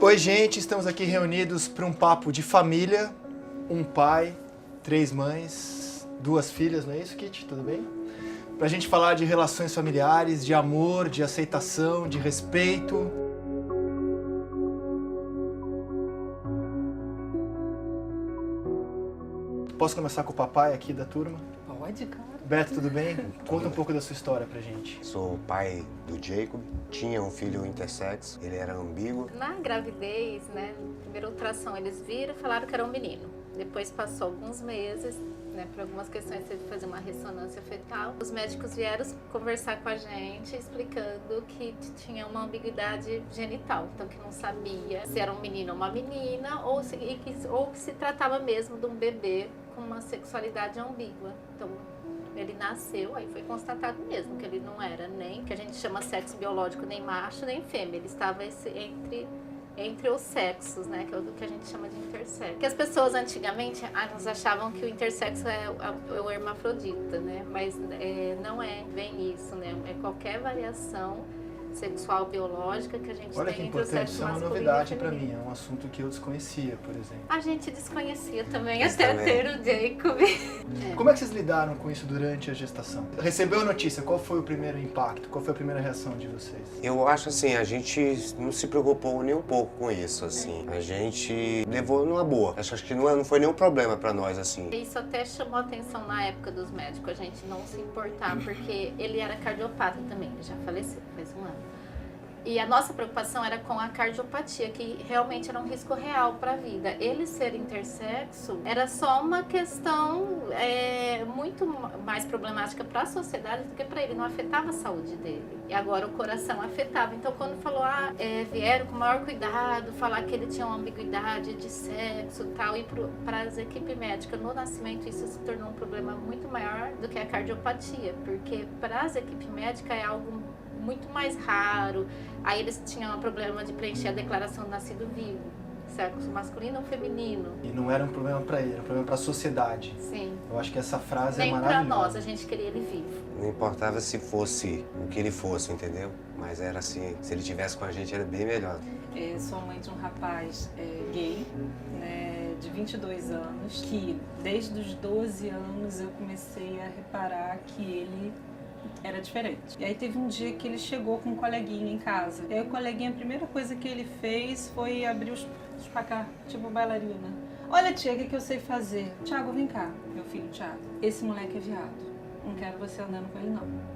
Oi, gente, estamos aqui reunidos para um papo de família. Um pai, 3 mães, 2 filhas, não é isso, Kitty? Tudo bem? Pra gente falar de relações familiares, de amor, de aceitação, de respeito. Posso começar com o papai aqui da turma? Pode, claro. Beto, tudo bem? Conta um pouco da sua história pra gente. Sou pai do Jacob, tinha um filho intersexo, ele era ambíguo. Na gravidez, né, primeira ultrassom, eles viram e falaram que era um menino. Depois passou alguns meses, né, por algumas questões teve que fazer uma ressonância fetal. Os médicos vieram conversar com a gente, explicando que tinha uma ambiguidade genital, então que não sabia se era um menino ou uma menina, ou que se tratava mesmo de um bebê com uma sexualidade ambígua. Então, ele nasceu, aí foi constatado mesmo que ele não era nem, que a gente chama sexo biológico, nem macho, nem fêmea. Ele estava entre os sexos, né, que é o que a gente chama de intersexo. Porque as pessoas antigamente nos achavam que o intersexo é o hermafrodita, né, mas não é bem isso, né, é qualquer variação sexual biológica que a gente Olha tem que entre o importante, sexo isso é uma masculino novidade e pra feminino. mim, é um assunto que eu desconhecia, por exemplo. A gente desconhecia também Mas até também. ter o Jacob. Como é que vocês lidaram com isso durante a gestação? Recebeu a notícia, qual foi o primeiro impacto? Qual foi a primeira reação de vocês? Eu acho assim, a gente não se preocupou nem um pouco com isso, assim. A gente levou numa boa. Acho que não foi nenhum problema pra nós, assim. Isso até chamou a atenção na época dos médicos, a gente não se importar, porque ele era cardiopata também, ele já faleceu faz um ano. E a nossa preocupação era com a cardiopatia, que realmente era um risco real para a vida. Ele ser intersexo era só uma questão muito mais problemática para a sociedade do que para ele, não afetava a saúde dele. E agora o coração afetava. Então quando falou, vieram com o maior cuidado, falar que ele tinha uma ambiguidade de sexo e tal, e para as equipes médicas no nascimento isso se tornou um problema muito maior do que a cardiopatia, porque para as equipes médicas é algo muito mais raro. Aí eles tinham um problema de preencher a declaração do nascido vivo, sexo masculino ou feminino. E não era um problema pra ele, era um problema pra sociedade. Sim. Eu acho que essa frase é Nem pra maravilhosa. nós, a gente queria ele vivo. Não importava se fosse o que ele fosse, entendeu? Mas era assim, se ele tivesse com a gente era bem melhor. Sou mãe de um rapaz gay, né, de 22 anos, que desde os 12 anos eu comecei a reparar que ele era diferente. E aí teve um dia que ele chegou com um coleguinha em casa. E aí o coleguinha, a primeira coisa que ele fez foi abrir os placar, tipo bailarina. Olha, tia, o que eu sei fazer? Thiago, vem cá, meu filho Thiago. Esse moleque é viado. Não quero você andando com ele, não.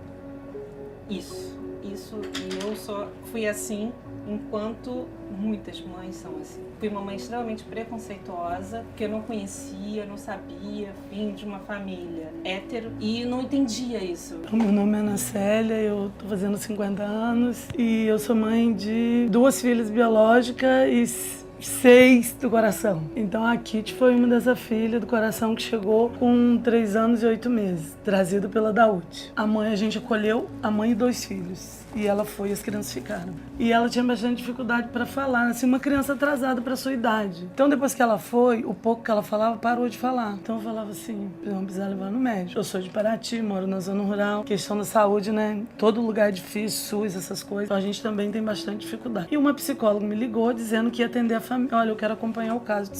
Isso. E eu só fui assim enquanto muitas mães são assim. Fui uma mãe extremamente preconceituosa, porque eu não conhecia, não sabia, vim de uma família hétero e não entendia isso. Meu nome é Ana Célia, eu tô fazendo 50 anos e eu sou mãe de 2 filhas biológicas e 6 do coração. Então a Kitty foi uma dessa filha do coração que chegou com 3 anos e 8 meses, trazida pela Daúde. A mãe, a gente acolheu a mãe e 2 filhos. E ela foi, as crianças ficaram. E ela tinha bastante dificuldade para falar, assim, uma criança atrasada para sua idade. Então depois que ela foi, o pouco que ela falava parou de falar. Então eu falava assim, vamos precisar levar no médico. Eu sou de Paraty, moro na zona rural. Questão da saúde, né? Todo lugar é difícil, SUS, essas coisas. Então a gente também tem bastante dificuldade. E uma psicóloga me ligou dizendo que ia atender a família. Olha, eu quero acompanhar o caso.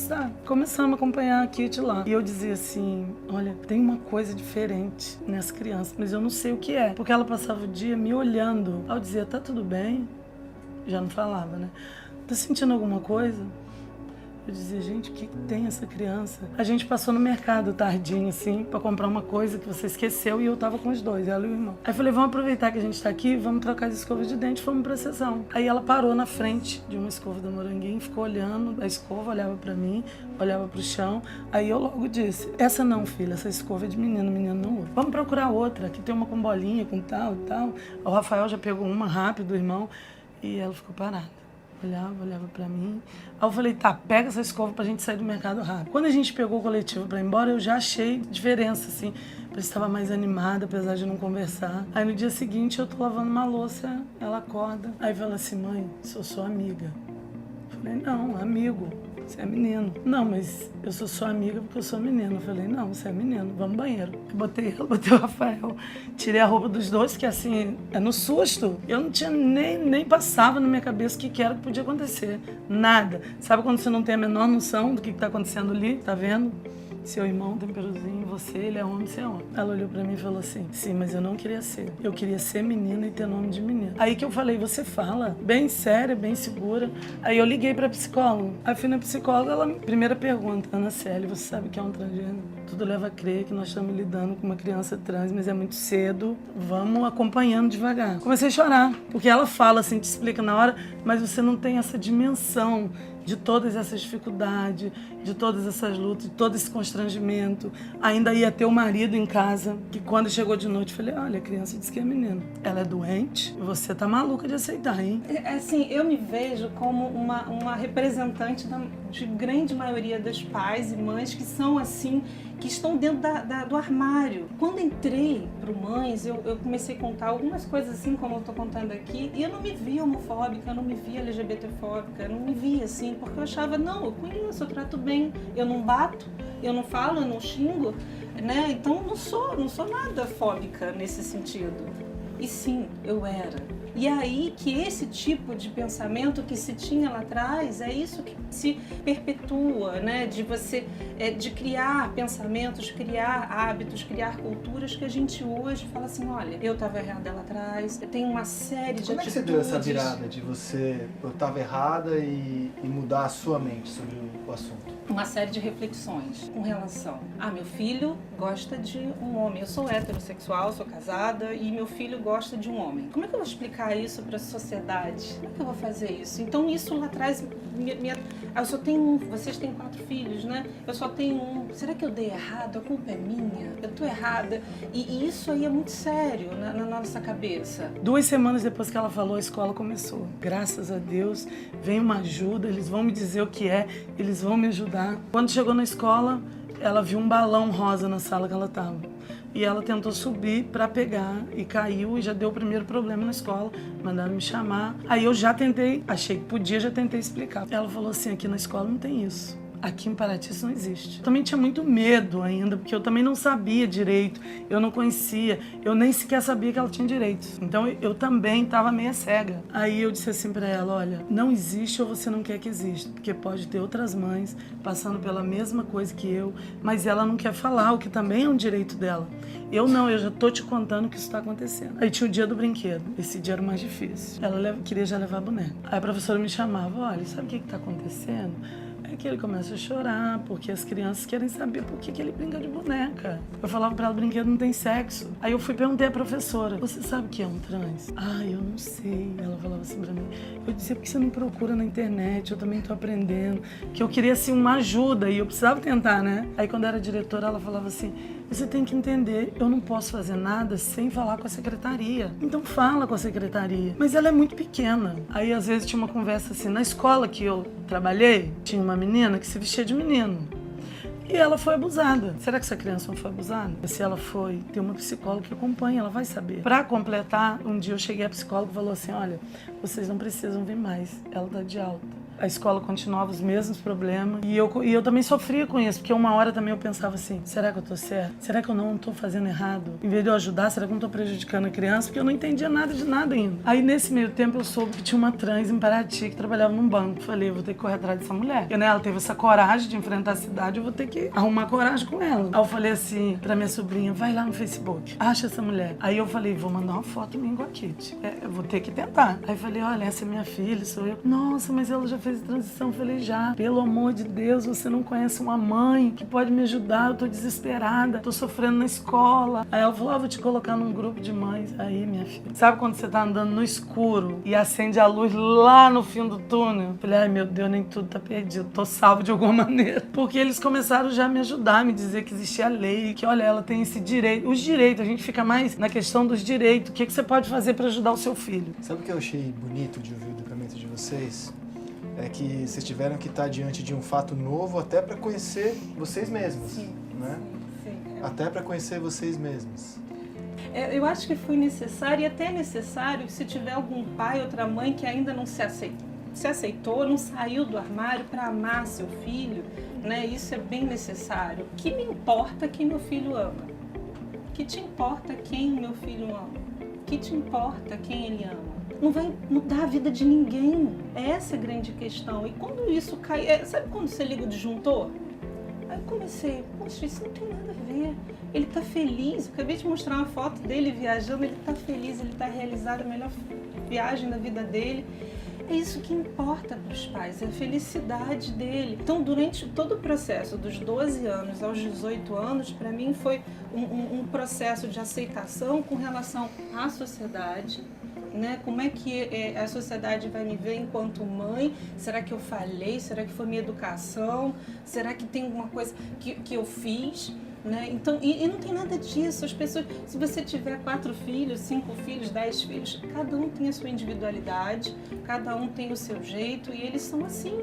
Começamos a acompanhar a Kitty lá. E eu dizia assim, olha, tem uma coisa diferente nessa criança, mas eu não sei o que é. Porque ela passava o dia me olhando. Aí eu dizia, tá tudo bem? Já não falava, né? Tá sentindo alguma coisa? Eu dizia, gente, o que tem essa criança? A gente passou no mercado tardinho, assim, pra comprar uma coisa que você esqueceu e eu tava com os 2, ela e o irmão. Aí eu falei, vamos aproveitar que a gente tá aqui, vamos trocar as escovas de dente, fomos pra sessão. Aí ela parou na frente de uma escova da Moranguinho, ficou olhando a escova, olhava pra mim, olhava pro chão. Aí eu logo disse, essa não, filha, essa escova é de menino não usa. Vamos procurar outra, aqui tem uma com bolinha, com tal e tal. O Rafael já pegou uma rápido, o irmão, e ela ficou parada. Olhava pra mim. Aí eu falei, tá, pega essa escova pra gente sair do mercado rápido. Quando a gente pegou o coletivo pra ir embora, eu já achei diferença, assim. Parece que estava mais animada, apesar de não conversar. Aí no dia seguinte eu tô lavando uma louça, ela acorda. Aí fala assim, mãe, sou sua amiga. Eu falei, não, amigo. você é menino. Não, mas eu sou sua amiga porque eu sou menino. Eu falei, não, você é menino, vamos no banheiro. Eu botei ela, botei o Rafael, tirei a roupa dos dois, que assim, é no susto. Eu não tinha nem passava na minha cabeça o que era que podia acontecer. Nada. Sabe quando você não tem a menor noção do que tá acontecendo ali? Tá vendo? Seu irmão tem peruzinho, ele é homem, você é homem. Ela olhou pra mim e falou assim, sim, mas eu não queria ser. Eu queria ser menina e ter nome de menina. Aí que eu falei, você fala, bem séria, bem segura. Aí eu liguei pra psicóloga. Aí fui na psicóloga, ela, primeira pergunta, Ana Célia, você sabe que é um transgênero? Tudo leva a crer que nós estamos lidando com uma criança trans, mas é muito cedo, vamos acompanhando devagar. Comecei a chorar, porque ela fala assim, te explica na hora, mas você não tem essa dimensão de todas essas dificuldades, de todas essas lutas, de todo esse constrangimento. Ainda ia ter o marido em casa, que quando chegou de noite, eu falei, olha, a criança disse que é menina. Ela é doente e você tá maluca de aceitar, hein? Assim, eu me vejo como uma representante de grande maioria dos pais e mães que são assim, que estão dentro do armário. Quando entrei pro Mães, eu comecei a contar algumas coisas assim, como eu tô contando aqui, e eu não me via homofóbica, eu não me via LGBTfóbica, eu não me via assim, porque eu achava, não, eu conheço, eu trato bem, eu não bato, eu não falo, eu não xingo, né? Então eu não sou nada fóbica nesse sentido. E sim, eu era. E aí que esse tipo de pensamento que se tinha lá atrás, é isso que se perpetua, né? De você, de criar pensamentos, criar hábitos, criar culturas que a gente hoje fala assim, olha, eu estava errada lá atrás, eu tenho uma série de Como é que você deu essa virada de você, eu estava errada e mudar a sua mente sobre o assunto? Uma série de reflexões com relação meu filho gosta de um homem, eu sou heterossexual, sou casada e meu filho gosta de um homem. Como é que eu vou explicar isso para a sociedade? Como é que eu vou fazer isso? Então isso lá atrás, eu só tenho um, vocês têm 4 filhos, né? Eu só tenho um. Será que eu dei errado? A culpa é minha? Eu tô errada? E isso aí é muito sério na nossa cabeça. 2 semanas depois que ela falou, a escola começou. Graças a Deus, vem uma ajuda, eles vão me dizer o que é, eles vão me ajudar. Quando chegou na escola, ela viu um balão rosa na sala que ela estava. E ela tentou subir para pegar e caiu e já deu o primeiro problema na escola. Mandaram me chamar. Aí eu já tentei, achei que podia, já tentei explicar. Ela falou assim, aqui na escola não tem isso. Aqui em Paraty isso não existe. Eu também tinha muito medo ainda, porque eu também não sabia direito, eu não conhecia, eu nem sequer sabia que ela tinha direitos. Então eu também estava meio cega. Aí eu disse assim para ela, olha, não existe ou você não quer que exista, porque pode ter outras mães passando pela mesma coisa que eu, mas ela não quer falar, o que também é um direito dela. Eu não, eu já tô te contando que isso está acontecendo. Aí tinha o dia do brinquedo, esse dia era o mais difícil. Ela queria já levar a boneca. Aí a professora me chamava, olha, sabe o que está acontecendo? É que ele começa a chorar, porque as crianças querem saber por que ele brinca de boneca. Eu falava pra ela, brinquedo não tem sexo. Aí eu fui perguntei à professora, você sabe o que é um trans? Eu não sei. Ela falava assim pra mim. Eu dizia, por que você não procura na internet? Eu também tô aprendendo. Que eu queria, assim, uma ajuda e eu precisava tentar, né? Aí quando eu era diretora, ela falava assim, você tem que entender, eu não posso fazer nada sem falar com a secretaria. Então fala com a secretaria. Mas ela é muito pequena. Aí às vezes tinha uma conversa assim, na escola que eu trabalhei, tinha uma menina que se vestia de menino. E ela foi abusada. Será que essa criança não foi abusada? Se ela foi, tem uma psicóloga que acompanha, ela vai saber. Para completar, um dia eu cheguei à psicóloga e falou assim, olha, vocês não precisam vir mais, ela tá de alta. A escola continuava os mesmos problemas e eu também sofria com isso, porque uma hora também eu pensava assim, será que eu tô certa? Será que eu não tô fazendo errado? Em vez de eu ajudar, será que eu não tô prejudicando a criança? Porque eu não entendia nada de nada ainda. Aí nesse meio tempo eu soube que tinha uma trans em Paraty que trabalhava num banco. Falei, eu vou ter que correr atrás dessa mulher. Porque, né, ela teve essa coragem de enfrentar a cidade, eu vou ter que arrumar coragem com ela. Aí eu falei assim pra minha sobrinha, vai lá no Facebook, acha essa mulher. Aí eu falei, vou mandar uma foto minha com a Kitty. Eu vou ter que tentar. Aí eu falei, olha, essa é minha filha, sou eu. Nossa, mas ela já fez a transição. Eu falei, já, pelo amor de Deus, você não conhece uma mãe que pode me ajudar, eu tô desesperada, tô sofrendo na escola. Aí ela falou, vou te colocar num grupo de mães. Aí, minha filha, sabe quando você tá andando no escuro e acende a luz lá no fim do túnel? Eu falei, ai meu Deus, nem tudo tá perdido, tô salvo de alguma maneira. Porque eles começaram já a me ajudar, me dizer que existia a lei, que olha, ela tem esse direito. Os direitos, a gente fica mais na questão dos direitos. O que você pode fazer para ajudar o seu filho? Sabe o que eu achei bonito de ouvir o depoimento de vocês? É que vocês tiveram que estar diante de um fato novo até para conhecer vocês mesmos, né? Sim. Até para conhecer vocês mesmos. Eu acho que foi necessário e até necessário se tiver algum pai, outra mãe que ainda não se aceitou. se aceitou, não saiu do armário para amar seu filho, né? Isso é bem necessário. O que me importa quem meu filho ama? O que te importa quem meu filho ama? O que te importa quem ele ama? Não vai mudar a vida de ninguém. Essa é a grande questão. E quando isso cai... sabe quando você liga o disjuntor? Aí eu comecei, poxa, isso não tem nada a ver. Ele tá feliz. Eu acabei de mostrar uma foto dele viajando, ele tá feliz, ele tá realizado, a melhor viagem da vida dele. É isso que importa para os pais, é a felicidade dele. Então, durante todo o processo, dos 12 anos aos 18 anos, para mim foi um processo de aceitação com relação à sociedade, né? Como é que a sociedade vai me ver enquanto mãe? Será que eu falhei? Será que foi minha educação? Será que tem alguma coisa que eu fiz? Né? Então, e não tem nada disso. As pessoas, se você tiver 4 filhos, 5 filhos, 10 filhos, cada um tem a sua individualidade, cada um tem o seu jeito e eles são assim.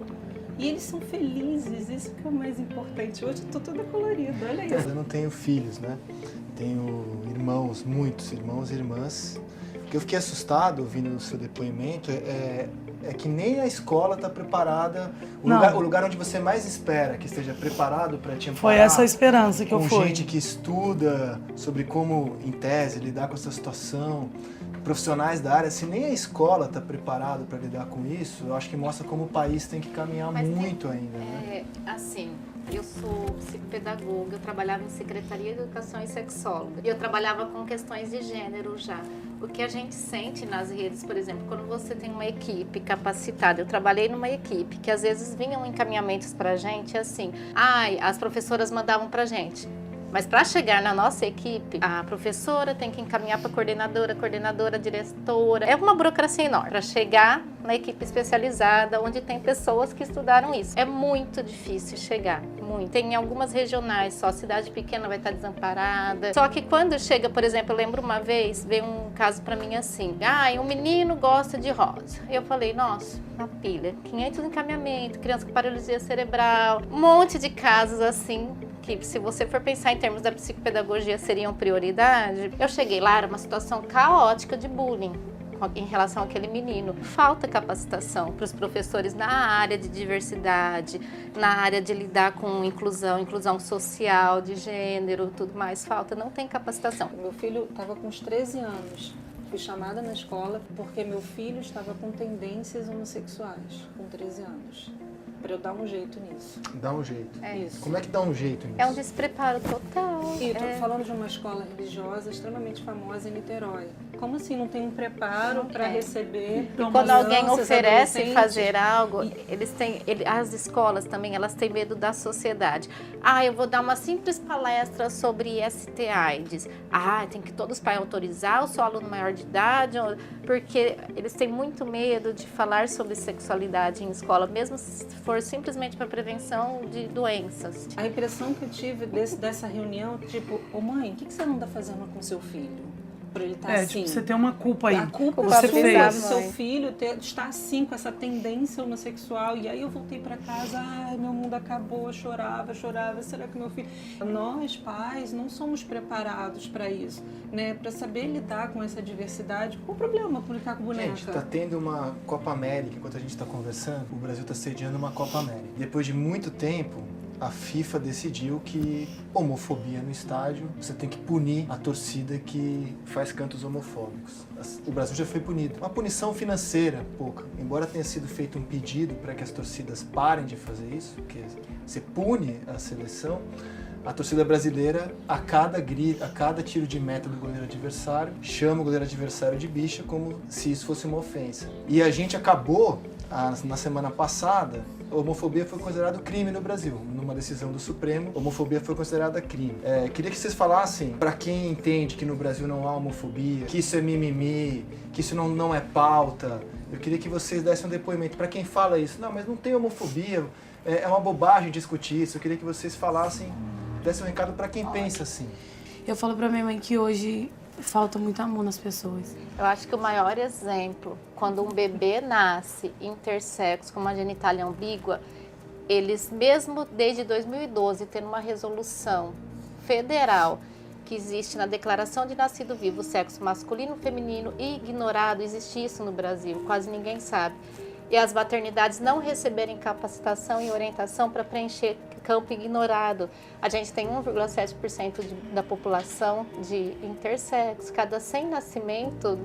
E eles são felizes, isso que é o mais importante. Hoje eu tô toda colorida, olha isso. Eu não tenho filhos, né? Tenho irmãos, muitos irmãos e irmãs. O que eu fiquei assustado ouvindo o seu depoimento é que nem a escola está preparada, o lugar onde você mais espera que esteja preparado para te amparar. Foi essa a esperança que eu fui. Com gente que estuda sobre como, em tese, lidar com essa situação, profissionais da área, se nem a escola está preparada para lidar com isso, eu acho que mostra como o país tem que caminhar muito ainda. Né? Assim, eu sou psicopedagoga, eu trabalhava em Secretaria de Educação e sexóloga. E eu trabalhava com questões de gênero já. O que a gente sente nas redes, por exemplo, quando você tem uma equipe capacitada, eu trabalhei numa equipe que às vezes vinham encaminhamentos pra gente assim, as professoras mandavam pra gente. Mas para chegar na nossa equipe, a professora tem que encaminhar para a coordenadora, diretora. É uma burocracia enorme para chegar na equipe especializada, onde tem pessoas que estudaram isso. É muito difícil chegar, muito. Tem algumas regionais só, cidade pequena vai estar desamparada. Só que quando chega, por exemplo, eu lembro uma vez, veio um caso para mim assim, um menino gosta de rosa. Eu falei, nossa, uma pilha, 500 encaminhamentos, criança com paralisia cerebral, um monte de casos assim, que se você for pensar em termos da psicopedagogia seriam prioridade. Eu cheguei lá, era uma situação caótica de bullying em relação àquele menino. Falta capacitação para os professores na área de diversidade, na área de lidar com inclusão social, de gênero, tudo mais. Falta, não tem capacitação. Meu filho estava com uns 13 anos. Fui chamada na escola porque meu filho estava com tendências homossexuais, com 13 anos. Para eu dar um jeito nisso. Dá um jeito. É isso. Como é que dá um jeito nisso? É um despreparo total. E eu tô falando de uma escola religiosa extremamente famosa em Niterói. Como assim não tem um preparo para receber? Quando alguém oferece adolescentes? fazer algo, as escolas também, elas têm medo da sociedade. Eu vou dar uma simples palestra sobre ST/AIDS. Tem que todos os pais autorizar, eu sou aluno maior de idade, porque eles têm muito medo de falar sobre sexualidade em escola, mesmo se for simplesmente para prevenção de doenças. A impressão que eu tive dessa reunião, tipo, mãe, o que você não está fazendo com seu filho? Por ele estar assim. Tipo, você tem uma culpa aí. A culpa você fez. do seu filho estar assim, com essa tendência homossexual. E aí eu voltei para casa, meu mundo acabou, eu chorava. Será que meu filho... Nós, pais, não somos preparados para isso, né? Para saber lidar com essa diversidade. Qual o problema brincar com boneca? Gente, tá tendo uma Copa América, enquanto a gente está conversando, o Brasil está sediando uma Copa América. Depois de muito tempo, a FIFA decidiu que homofobia no estádio, você tem que punir a torcida que faz cantos homofóbicos. O Brasil já foi punido. Uma punição financeira, pouca. Embora tenha sido feito um pedido para que as torcidas parem de fazer isso, porque você pune a seleção, a torcida brasileira, a cada tiro de meta do goleiro adversário, chama o goleiro adversário de bicha como se isso fosse uma ofensa. E a gente acabou, na semana passada, a homofobia foi considerada crime no Brasil. Numa decisão do Supremo, a homofobia foi considerada crime. Queria que vocês falassem, para quem entende que no Brasil não há homofobia, que isso é mimimi, que isso não é pauta, eu queria que vocês dessem um depoimento. Para quem fala isso, não, mas não tem homofobia, é uma bobagem discutir isso. Eu queria que vocês falassem, dessem um recado para quem pensa assim. Eu falo pra minha mãe que hoje falta muito amor nas pessoas. Eu acho que o maior exemplo, quando um bebê nasce intersexo com uma genitália ambígua, eles mesmo desde 2012 tendo uma resolução federal que existe na Declaração de Nascido Vivo, sexo masculino, feminino e ignorado, existe isso no Brasil, quase ninguém sabe. e as maternidades não receberem capacitação e orientação para preencher campo ignorado. A gente tem 1,7% da população de intersexo. Cada 100 nascimentos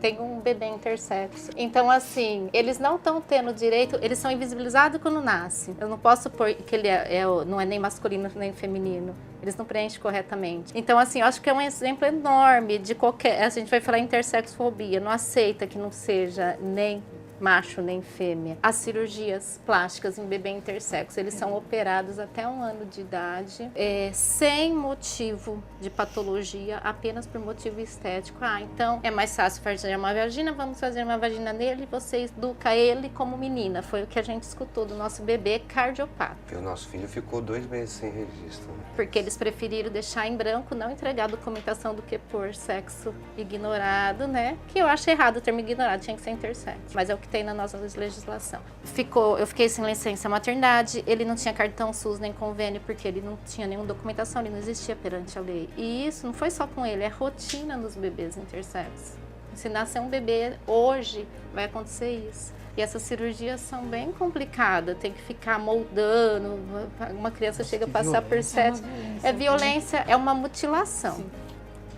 tem um bebê intersexo. Então, assim, eles não estão tendo direito, eles são invisibilizados quando nascem. Eu não posso pôr que ele não é nem masculino nem feminino. Eles não preenchem corretamente. Então, assim, eu acho que é um exemplo enorme de qualquer... A gente vai falar intersexofobia, não aceita que não seja nem macho nem fêmea. As cirurgias plásticas em bebê intersexo, eles são operados até 1 ano de idade, sem motivo de patologia, apenas por motivo estético. Então é mais fácil fazer uma vagina, vamos fazer uma vagina nele e você educa ele como menina. Foi o que a gente escutou do nosso bebê cardiopata. E o nosso filho ficou 2 meses sem registro. Né? Porque eles preferiram deixar em branco, não entregar a documentação do que por sexo ignorado, né? Que eu acho errado o termo ignorado, tinha que ser intersexo. Mas é o que tem na nossa legislação. Eu fiquei sem licença maternidade, ele não tinha cartão SUS nem convênio, porque ele não tinha nenhuma documentação, ele não existia perante a lei. E isso não foi só com ele, é rotina dos bebês intersexos. Se nascer um bebê hoje, vai acontecer isso. E essas cirurgias são bem complicadas, tem que ficar moldando, uma criança chega a passar por 7... É violência, é uma mutilação. Sim.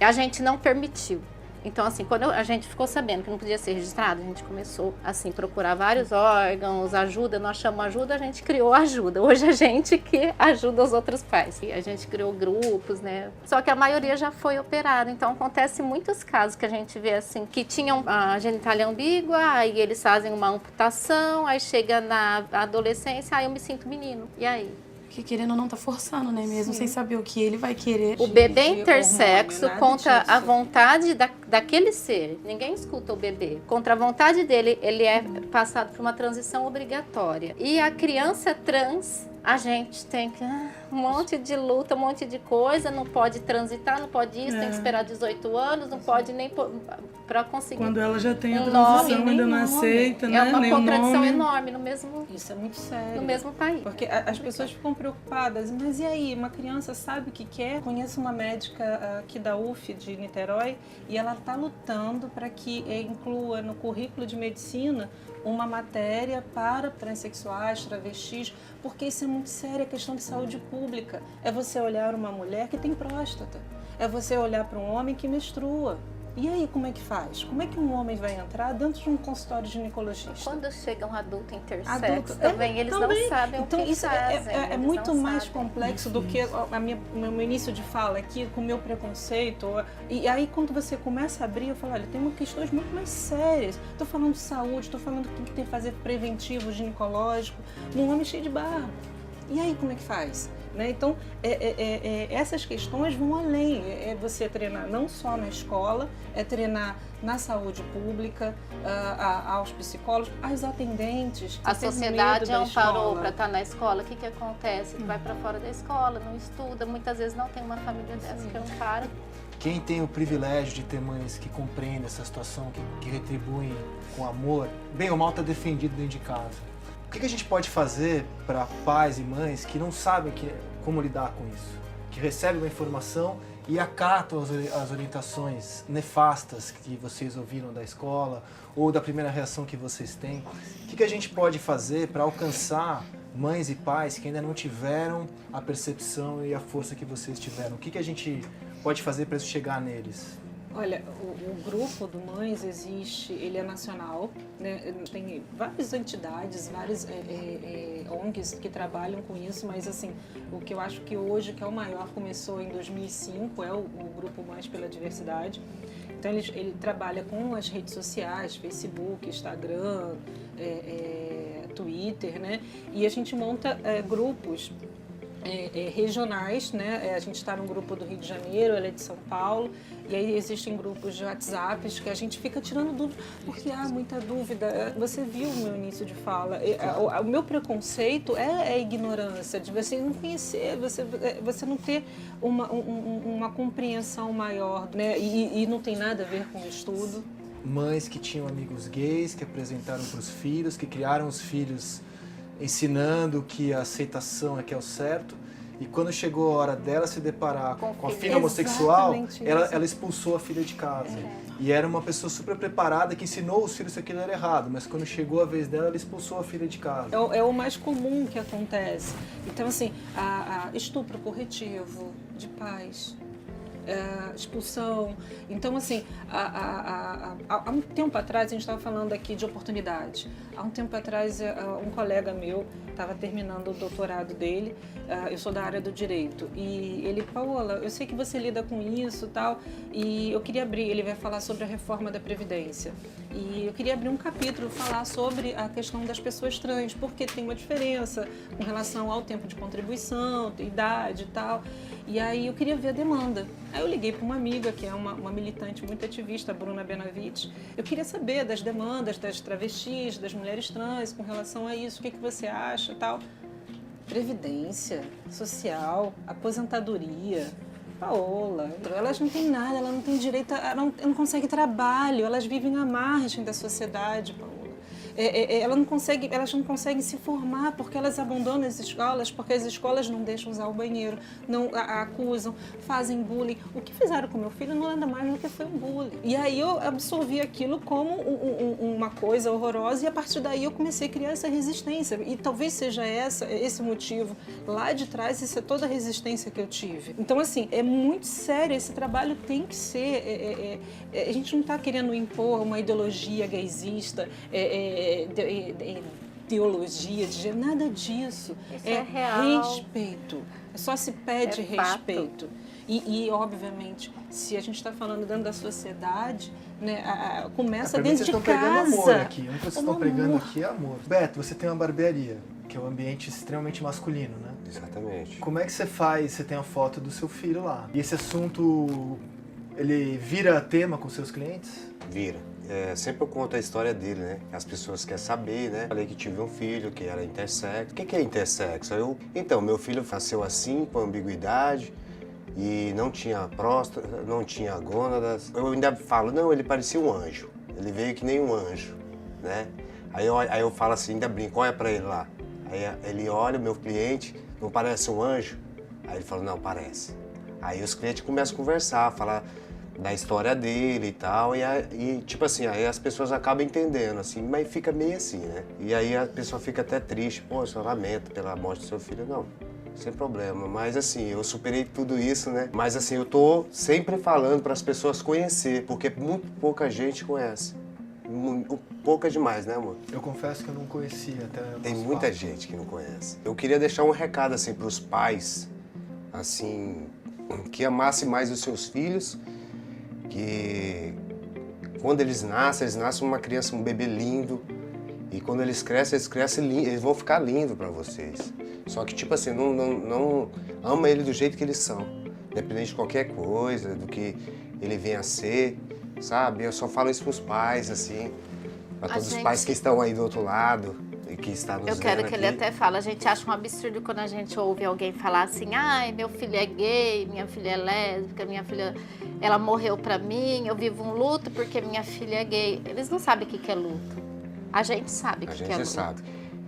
A gente não permitiu. Então, assim, quando a gente ficou sabendo que não podia ser registrado, a gente começou, assim, procurar vários órgãos, ajuda, nós chamamos ajuda, a gente criou ajuda. Hoje a gente que ajuda os outros pais. E a gente criou grupos, né? Só que a maioria já foi operada, então acontece muitos casos que a gente vê, assim, que tinham a genitália ambígua, aí eles fazem uma amputação, aí chega na adolescência, aí eu me sinto menino. E aí? Que querendo ou não tá forçando, né? Mesmo sem saber o que ele vai querer. O bebê intersexo, contra a vontade daquele ser, ninguém escuta o bebê. Contra a vontade dele, ele é passado por uma transição obrigatória. E a criança trans, a gente tem que... um monte de luta, um monte de coisa, não pode transitar, não pode isso, tem que esperar 18 anos, não pode nem para conseguir. Quando ela já tem a transição, ainda não aceita, né? É uma nem contradição enorme no mesmo... Isso é muito sério. No mesmo país. Porque as pessoas ficam preocupadas, mas e aí, uma criança sabe o que quer? Conheço uma médica aqui da UF de Niterói e ela está lutando para que inclua no currículo de medicina uma matéria para transexuais, travestis, porque isso é muito sério, é questão de saúde pública. É você olhar uma mulher que tem próstata, é você olhar para um homem que menstrua. E aí, como é que faz? Como é que um homem vai entrar dentro de um consultório ginecologista? Quando chega um adulto intersexo, também eles não sabem então, o que isso fazem. É muito mais complexo do que o meu início de fala aqui, com o meu preconceito. E aí, quando você começa a abrir, eu falo, olha, tem questões muito mais sérias. Estou falando de saúde, estou falando do que tem que fazer preventivo, ginecológico, num homem cheio de barba. E aí, como é que faz? Né? Então, essas questões vão além. É você treinar não só na escola, é treinar na saúde pública, aos psicólogos, aos atendentes. A sociedade amparou para estar na escola. O que acontece? Vai para fora da escola, não estuda, muitas vezes não tem uma família dessa que ampara. Quem tem o privilégio de ter mães que compreendem essa situação, que retribuem com amor, bem ou mal está defendido dentro de casa. O que a gente pode fazer para pais e mães que não sabem como lidar com isso? Que recebem uma informação e acatam as orientações nefastas que vocês ouviram da escola ou da primeira reação que vocês têm. O que a gente pode fazer para alcançar mães e pais que ainda não tiveram a percepção e a força que vocês tiveram? O que a gente pode fazer para isso chegar neles? Olha, o grupo do Mães existe, ele é nacional, né? Tem várias entidades, várias ONGs que trabalham com isso, mas assim, o que eu acho que hoje, que é o maior, começou em 2005, é o Grupo Mães pela Diversidade. Então ele trabalha com as redes sociais, Facebook, Instagram, Twitter, né? E a gente monta grupos regionais, né? A gente está num grupo do Rio de Janeiro, ela é de São Paulo, e aí existem grupos de WhatsApp que a gente fica tirando dúvida, porque há muita dúvida. Você viu o meu início de fala, o meu preconceito é a ignorância, de você não conhecer, você não ter uma compreensão maior, né? E não tem nada a ver com o estudo. Mães que tinham amigos gays, que apresentaram para os filhos, que criaram os filhos ensinando que a aceitação é que é o certo, E quando chegou a hora dela se deparar Com com a filho. filha homossexual, Exatamente ela, isso. ela expulsou a filha de casa. E era uma pessoa super preparada que ensinou os filhos que aquilo era errado, mas quando chegou a vez dela, ela expulsou a filha de casa. É o mais comum que acontece. Então, assim, a estupro corretivo de pais, expulsão. Então, assim, há um tempo atrás, a gente estava falando aqui de oportunidade. Há um tempo atrás, um colega meu estava terminando o doutorado dele, eu sou da área do direito, e ele, Paola, eu sei que você lida com isso e tal, e eu queria abrir, ele vai falar sobre a reforma da Previdência, e eu queria abrir um capítulo, falar sobre a questão das pessoas trans, porque tem uma diferença com relação ao tempo de contribuição, idade e tal, e aí eu queria ver a demanda. Aí eu liguei para uma amiga, que é uma militante muito ativista, a Bruna Benavides, eu queria saber das demandas das travestis, das mulheres trans, com relação a isso, o que você acha e tal. Previdência social, aposentadoria, Paola, elas não têm nada, elas não têm direito, elas não conseguem trabalho, elas vivem à margem da sociedade, Paola. Elas não conseguem se formar porque elas abandonam as escolas, porque as escolas não deixam usar o banheiro, não acusam, fazem bullying. O que fizeram com meu filho não é nada mais do que foi um bullying. E aí eu absorvi aquilo como uma coisa horrorosa e a partir daí eu comecei a criar essa resistência. E talvez seja esse motivo lá de trás, essa é toda a resistência que eu tive. Então, assim, é muito sério, esse trabalho tem que ser... a gente não está querendo impor uma ideologia gaysista, ideologia de gênero, nada disso. Isso é real. Respeito. Só se pede respeito. E, obviamente, se a gente está falando dentro da sociedade, né, começa dentro de casa. Vocês estão pregando amor aqui. O que vocês estão pregando amor. aqui é amor. Beto, você tem uma barbearia, que é um ambiente extremamente masculino, né? Exatamente. Como é que você faz? Você tem a foto do seu filho lá. E esse assunto, ele vira tema com seus clientes? Vira. Sempre eu conto a história dele, né? As pessoas querem saber, né? Falei que tive um filho, que era intersexo. O que é intersexo? Então, meu filho nasceu assim, com ambiguidade, e não tinha próstata, não tinha gônadas. Eu ainda falo, não, ele parecia um anjo. Ele veio que nem um anjo, né? Aí eu falo assim, ainda brinco, olha pra ele lá. Aí ele olha, o meu cliente, não parece um anjo? Aí ele fala, não, parece. Aí os clientes começam a conversar, falar da história dele e tal, e tipo assim, aí as pessoas acabam entendendo, assim, mas fica meio assim, né? E aí a pessoa fica até triste, pô, eu só lamento pela morte do seu filho. Não, sem problema, mas assim, eu superei tudo isso, né? Mas assim, eu tô sempre falando para as pessoas conhecer, porque muito pouca gente conhece. Pouca demais, né, amor? Eu confesso que eu não conhecia até. Tem muita gente que não conhece. Eu queria deixar um recado, assim, para os pais, assim, que amassem mais os seus filhos, que quando eles nascem uma criança, um bebê lindo, e quando eles crescem eles vão ficar lindos para vocês. Só que, tipo assim, não ama ele do jeito que eles são, independente de qualquer coisa, do que ele venha a ser, sabe? Eu só falo isso pros pais, assim, para todos os pais que estão aí do outro lado e que estão nos vendo. Eu quero que ele aqui. até fale, a gente acha um absurdo quando a gente ouve alguém falar assim, ai, meu filho é gay, minha filha é lésbica, minha filha, ela morreu pra mim, eu vivo um luto porque minha filha é gay. Eles não sabem o que é luto. A gente sabe o que é luto. A gente sabe.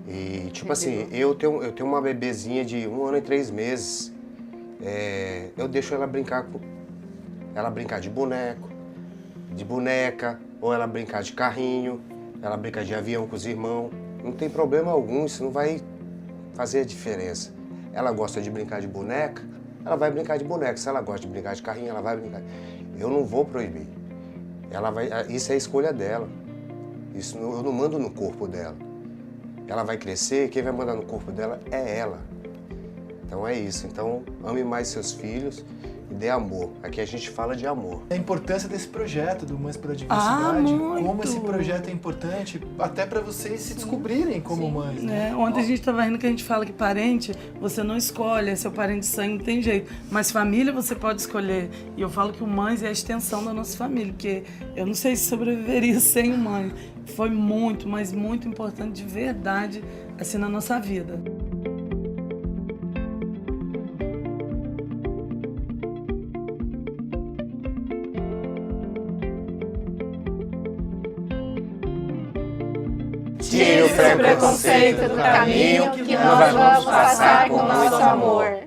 E, tipo assim, eu tenho uma bebezinha de 1 ano e 3 meses. Eu deixo ela brincar de boneco, de boneca, ou ela brincar de carrinho, ela brincar de avião com os irmãos. Não tem problema algum, isso não vai fazer a diferença. Ela gosta de brincar de boneca, ela vai brincar de boneca. Se ela gosta de brincar de carrinho, ela vai brincar. Eu não vou proibir. Isso é a escolha dela. Isso eu não mando no corpo dela. Ela vai crescer, quem vai mandar no corpo dela é ela. Então é isso. Então ame mais seus filhos e dê amor. Aqui a gente fala de amor. A importância desse projeto do Mães pela Diversidade, muito. como esse projeto é importante até para vocês se descobrirem como mães. Né? Ontem a gente estava rindo que a gente fala que parente você não escolhe, é seu parente de sangue, não tem jeito. Mas família você pode escolher. E eu falo que o Mães é a extensão da nossa família, porque eu não sei se sobreviveria sem o Mães. Foi muito, mas muito importante de verdade assim na nossa vida. Tire o preconceito do caminho que nós vamos passar com o nosso amor.